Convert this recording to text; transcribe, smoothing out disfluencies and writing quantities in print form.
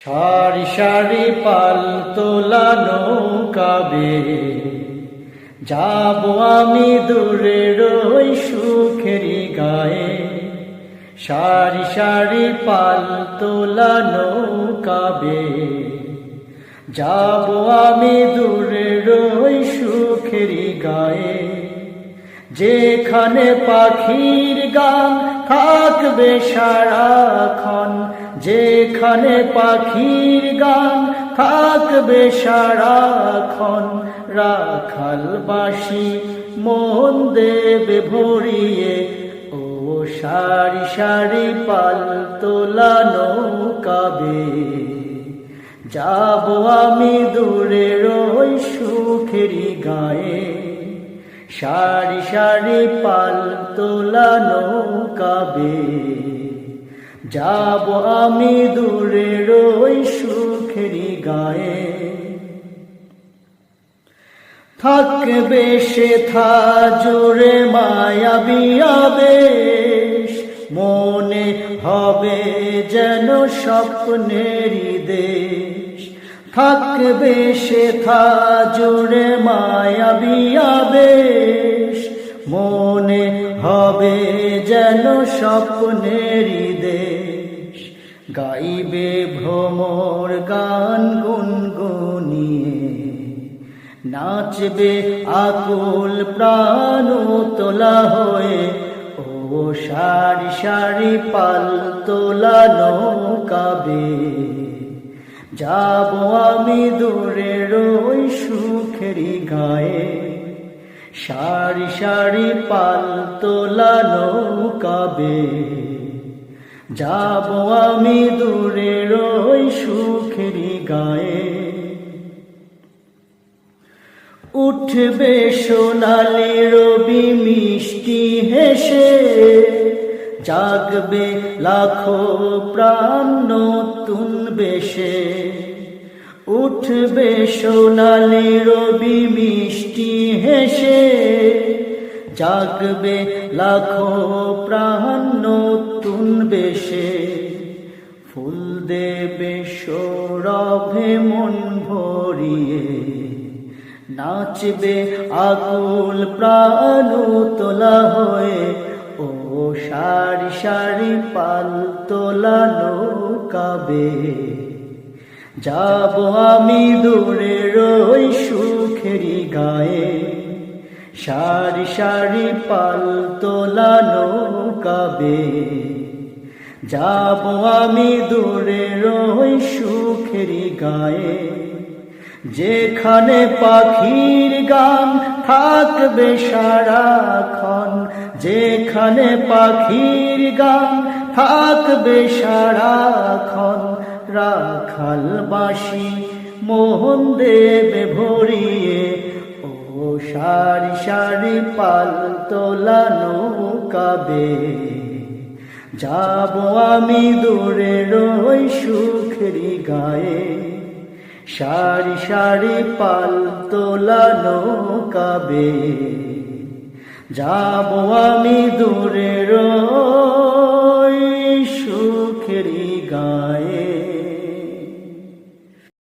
সারি সারি পাল তোলা নৌকা বেয়ে যাব আমি দূরের ওই সুখেরি গায়ে। সারি সারি পাল তোলা নৌকা বেয়ে যাব আমি দূরের ওই সুখেরি গায়ে। যেখানে পাখির গান থাকবে সারাক্ষণ, যেখানে পাখির গান থাকবে সারাক্ষণ, রাখাল বাঁশি মন দেবে ভরিয়ে। ও সারি সারি পাল তোলা নৌকা বেয়ে যাব আমি দূরের ওই সুখেরি গায়ে। সারি সারি পাল তোলা নৌকা বেয়ে যাব আমি দূরের ওই সুখেরি গায়ে। থাকবে সেথা জুড়ে মায়াবী আবেশ, মনে হবে যেন স্বপ্নেরই দেশ। থাকবে সেথা জুড়ে মায়াবী আবেশ, মনে হবে যেন স্বপ্নেরই দেশ। গাইবে ভ্রমর গান গুনগুনিয়ে, নাচবে আকুল প্রাণ তোলা হয়ে। ও সারি সারি পাল তোলা নৌকা বেয়ে যাব আমি দূরের ওই সুখেরি গায়ে। সারি সারি পাল তোলা নৌকা বেয়ে যাব আমি দূরের ওই সুখেরি গায়ে। উঠবে সোনালি রবি মিষ্টি হেসে, জাগবে লাখো প্রাণ নতুন বেশে। উঠবে সোনালি রবি মিষ্টি হেসে, জাগবে লাখো প্রাণ নতুন বেশে। ফুল দেবে সৌরভে মন ভরিয়ে, নাচবে আকুল প্রাণ তোলা হয়ে। ও সারি সারি পাল তোলা নৌকা বেয়ে যাব আমি দূরের ওই সুখেরি গায়ে। সারি সারি পাল তোলা নৌকা বেয়ে যাব আমি দূরের ওই সুখেরি গায়ে। যেখানে পাখির গান থাকবে সারাক্ষণ, যেখানে পাখির গান থাকবে সারাক্ষণ, রাখাল বাঁশি মোহন দেবে ভরিয়ে। ও সারি সারি পাল তোলা নৌকা বেয়ে যাব আমি দূরের ওই সুখেরি গায়ে। সারি সারি পাল তোলা নৌকা বেয়ে যাব আমি দূরের ওই সুখেরি গায়ে।